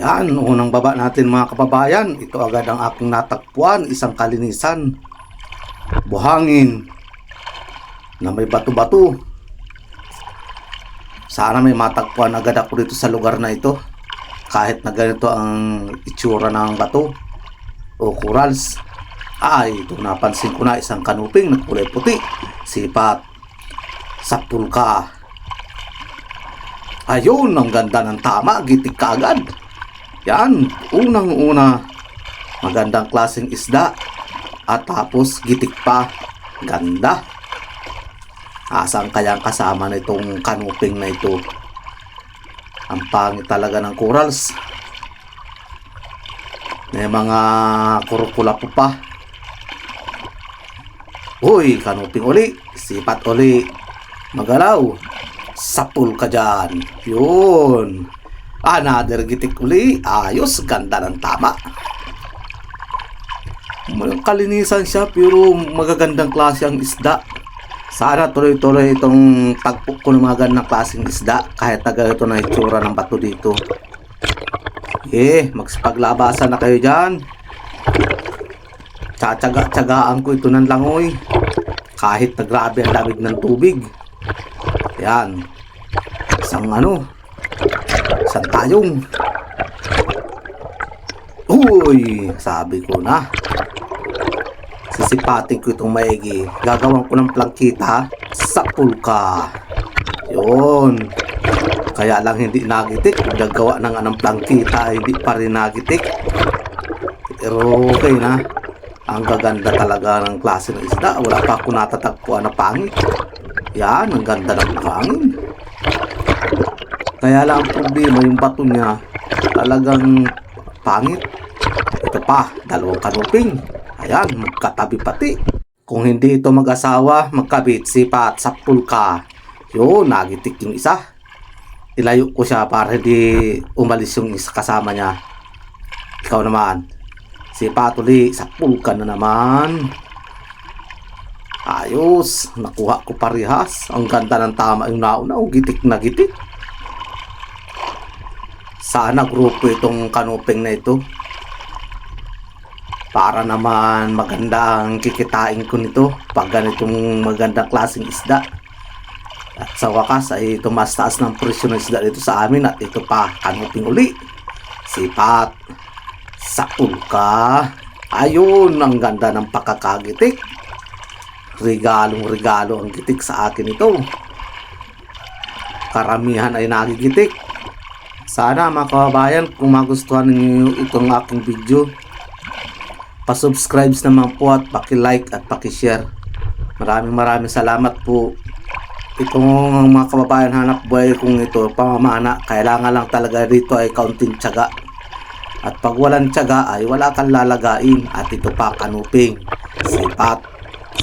Yan, unang baba natin mga kababayan. Ito agad ang aking natagpuan, isang kalinisan. Buhangin na may bato-bato. Sana may matagpuan agad ako dito sa lugar na ito. Kahit na ganito ang itsura ng bato o corals. Ay, ito napansin ko na isang kanuping na kulay puti. Sipat sa pulka. Ayun, ang ganda ng tama. Gitik ka agad. Yan, unang-una, magandang klaseng isda. At tapos, gitik pa. Ganda. Asang kayang kasama na itong kanuping na ito? Ang pangit talaga ng corals. May mga kurukula po pa. Uy, kanuping uli. Sipat uli. Magalaw. Sapul ka dyan. Yun. Another gitik uli. Ayos. Ganda ng tama. Kalinisan siya pero magagandang klase ang isda. Sana tuloy-tuloy itong tagpo ko ng mga gandang klaseng isda. Kahit taga ito na itsura ng bato dito. Magsipaglabasan na kayo dyan. Tsatsaga-tsagaan ko ito ng langoy. Kahit na grabe ang lamig ng tubig. Yan. Isang tayong. Uy, sabi ko na. Sisipatin ko itong maigi. Gagawin ko ng plangkita sa pulka. Yun. Kaya lang hindi nagitik. Gagawa ng anong plangkita, hindi pa rin nagitik. Pero okay na. Ang gaganda talaga ng klase ng isda. Wala pa ako natatagpuan na pangit. Yan, ang ganda ng buhangin. Kaya lang ang problema, yung bato niya talagang pangit. Ito pa, dalawang kanuping. Ayan, magkatabi pati. Kung hindi ito mag-asawa, magkabit, sipat, sa pulka. Yun, nagitik yung isa. Ilayo ko siya para hindi umalis yung isa kasama niya. Ikaw naman. Sipat uli, sa pulka na naman. Ayos, nakuha ko parehas. Ang ganda ng tama yung nauna, gitik na gitik. Sana grupo itong kanuping na ito. Para naman maganda ang kikitain ko nito pag ganitong magandang klaseng isda. At sa wakas ay tumas taas ng presyo ng isda dito sa amin. At ito pa, kanuping uli. Sipat. Sa pulka. Ayun, ang ganda ng pakakagitik. Regalong-regalo ang gitik sa akin ito. Karamihan ay nagigitik. Sana mga kababayan, kung magustuhan ninyo itong aking video, pa-subscribe naman po at paki-like at paki-share. Maraming salamat po. Itong mga kababayan hanap buhay kong ito, pamamana, kailangan lang talaga dito ay kaunting tiyaga. At pag walang tiyaga ay wala kang lalagain. At ito pa, kanuping. Sipat.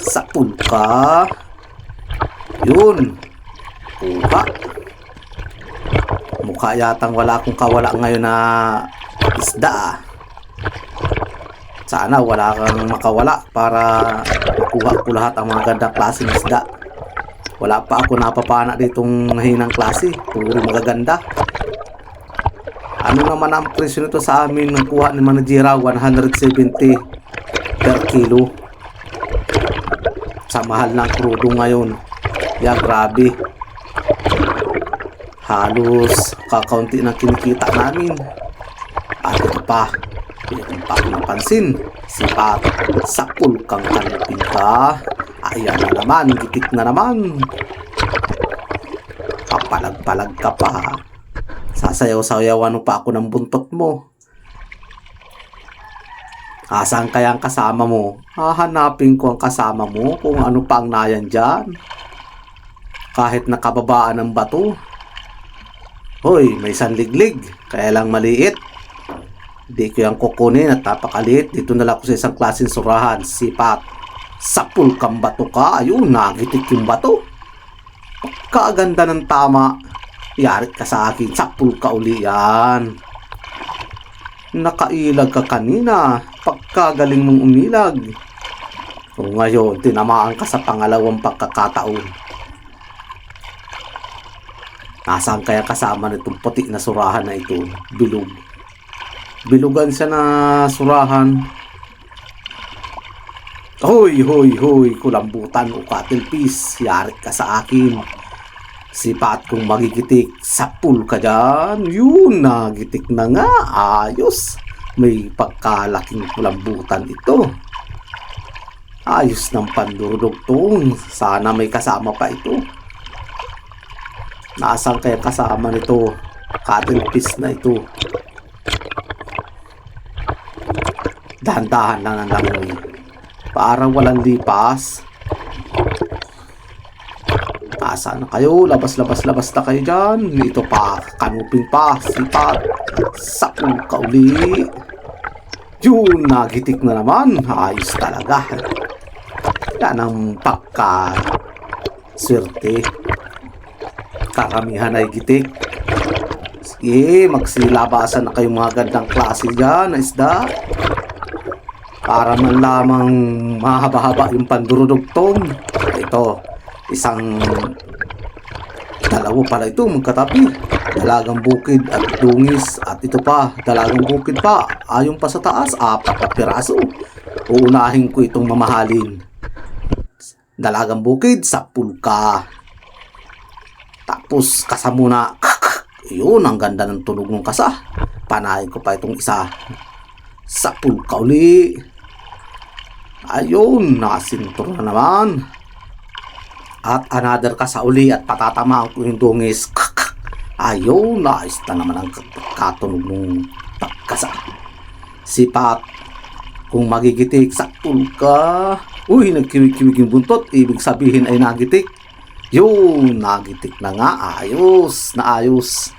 Sa pulka. Yun. Kuha. Mukha yatang wala akong kawala ngayon na isda. Sana wala kang makawala para makuha ko lahat ang mga gandang klaseng isda. Wala pa ako napapana ditong mahinang klase. Puro magaganda. Ano naman ang presyo nito sa amin ng kuha ni Manajira? 170 per kilo. Sa mahal ng crudo ngayon. Grabe. Halos kakaunti ng kinikita namin. At ito pa. Hindi pa ako napansin. Sipat. Sa pulkang kanuping ka. Ayan na naman. Gitik na naman. Papalag-palag ka pa. Sasayaw-sayawan pa ako ng buntot mo. Asan kaya ang kasama mo? Hahanapin ko ang kasama mo kung ano pa ang nayan dyan. Kahit nakababaan ng bato. Hoy, may sanliglig. Kaya lang maliit. Hindi ko yung kukunin at napakaliit. Dito na lang ako sa isang klaseng surahan. Sipat. Sa pulkang bato ka. Ayun, nagitik yung bato. Pagkaganda ng tama. Yarit ka sa akin. Sa pulka uli yan. Nakailag ka kanina. Pagkagaling mong umilag. O ngayon, tinamaan ka sa pangalawang pagkakataon. Nasaan kaya kasama nitong puti na surahan na ito? Bilog. Bilugan siya na surahan. Hoy, hoy, hoy, kulambutan o katilpis, yari ka sa akin. Sipat kong magigitik, sapul ka dyan. Yun, nagitik na nga, ayos. May pagkalaking kulambutan ito. Ayos ng pandurudugtong, sana may kasama pa ito. Nasaan kaya kasama nito? Katilpis na ito. Dahan-dahan lang ang langoy. Parang walang lipas. Asa na kayo? Labas na kayo dyan. Ito pa, kanuping pa. Sipat. Sapul ka uli. Yun, nagitik na naman. Ayos talaga. Yan ang pagka swerte. Karamihan ay gitik. Sige, magsilabasan na kayong mga gandang klase dyan na isda. Para man lamang mahaba-haba yung pandurudugtong. Ito, dalawa pala ito magkatabi. Dalagang bukid at dungis. At ito pa, dalagang bukid pa. Ayon pa sa taas, 4 na piraso. Uunahin ko itong mamahalin. Dalagang bukid, 10 ka. Tapos kasa muna. Yun, ang ganda ng tunog ng kasa. Panahin ko pa itong isa. 10 ka uli. Ayun, nakasintur na naman. At another kasa uli at patatamaan ko yung dungis. Ayun, naayos na naman ang katunog ng pagkasa. Sipat kung magigitik, 10 ka. Uy, nagkiwig-kiwig yung buntot. Ibig sabihin ay nagitik. Yun, nagitik na nga. Ayos, na ayos.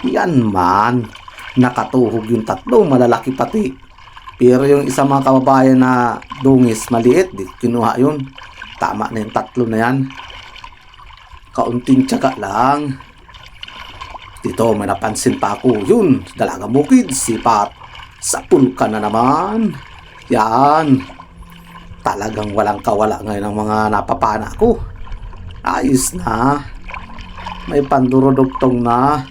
Yan man. Nakatuhog yung 3, malalaki pati. Pero yung isang mga kababayan na dungis, maliit. Di kinuha yun. Tama na yung 3 na yan. Kaunting tiyaga lang. Dito, may napansin pa ako. Yun, dalagang bukid. Sipat. 10 ka na naman. Yan. Talagang walang kawala ngayon ang mga napapana ko. Ayos na. May pandurudugtong na.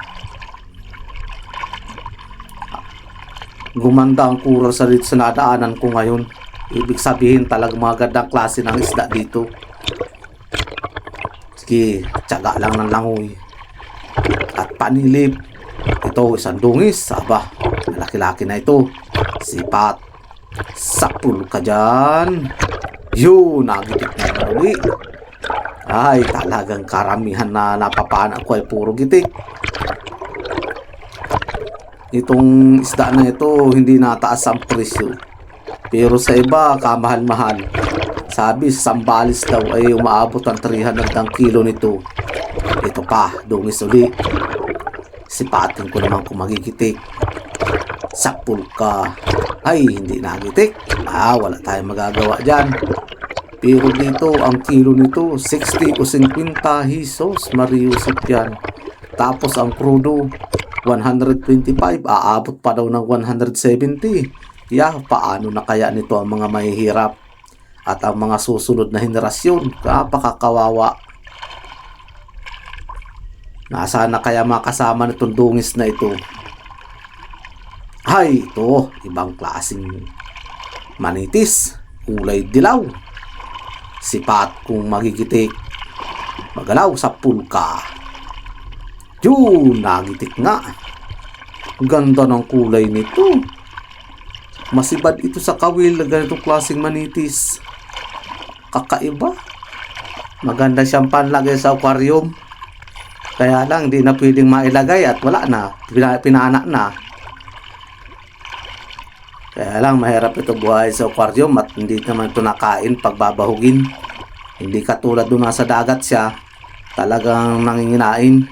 Gumanda ang kural sa nadaanan ko ngayon. Ibig sabihin talagang mga gandang klase ng isda dito. Sige, tiyaga lang ng langoy. At panilip. Ito, isang dungis. Aba, malaki-laki na ito. Sipat. 10 ka dyan. Yun, nagitik na uli. Ay, talagang karamihan na napapana ko ay puro gitik. Itong isda na ito, hindi nataas ang presyo. Pero sa iba, kamahal-mahal. Sabi, sa Sambales daw ay umaabot ang 300 ang kilo nito. Ito pa, dungis uli. Sipatin ko naman kung magigitik. 10 ka. Ay, hindi nagitik. Wala tayong magagawa dyan. Pero dito, ang kilo nito, 60 o 50 hisos. Mariusip yan. Tapos ang crudo, 125, aabot pa daw ng 170. Paano na kaya nito ang mga mahihirap at ang mga susunod na henerasyon? Napakakawawa. Nasaan na kaya makasama nitong dungis na ito? Ay, ito, ibang klaseng manitis, kulay dilaw. Sipat kung magigitik. Magalaw sa pulka. Yun, nagitik nga. Ganda ng kulay nito. Masibad ito sa kawil na ganitong klaseng manitis. Kakaiba. Maganda siyang panlagay sa aquarium. Kaya lang, di na pwedeng mailagay at wala na. Pinaanak na. Kaya lang, mahirap ito buhay sa aquarium at hindi naman ito nakain pagbabahugin. Hindi katulad doon nasa dagat siya. Talagang nanginginain.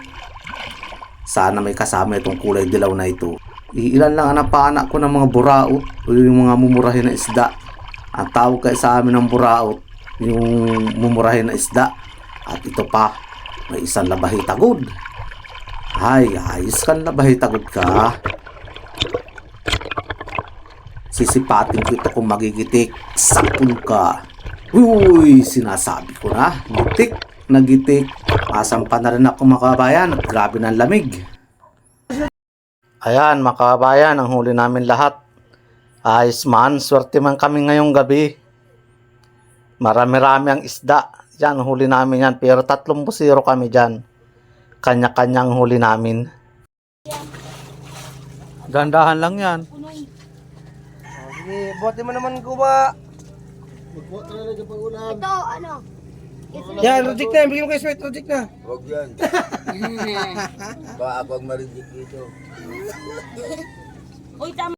Sana may kasama itong kulay dilaw na ito. Ilan lang ang napaanak ko ng mga buraot o yung mga mumurahin na isda. Ang tawag kay sa amin ng buraot, yung mumurahin na isda. At ito pa, may isang labahitagod. Ay, ayos kan labahitagod ka. Sisipatin ko ito kung magigitik. 10 ka. Uy, sinasabi ko na. Gitik, nagitik. Asampa na rin ako mga kabayan at grabe ng lamig. Ayan, mga kababayan, ang huli namin lahat. Ayos man, swerte man kami ngayong gabi. Marami-rami ang isda. Yan, huli namin yan. Pero 3 busiro kami dyan. Kanya-kanyang huli namin. Dandahan lang yan. Sige, buhatin mo naman guba. Ito, ano? Yan, reject na. Bigyan mo kayo sweat, reject na. Huwag yan. Baka ako ang ma-reject dito. Uy, tama.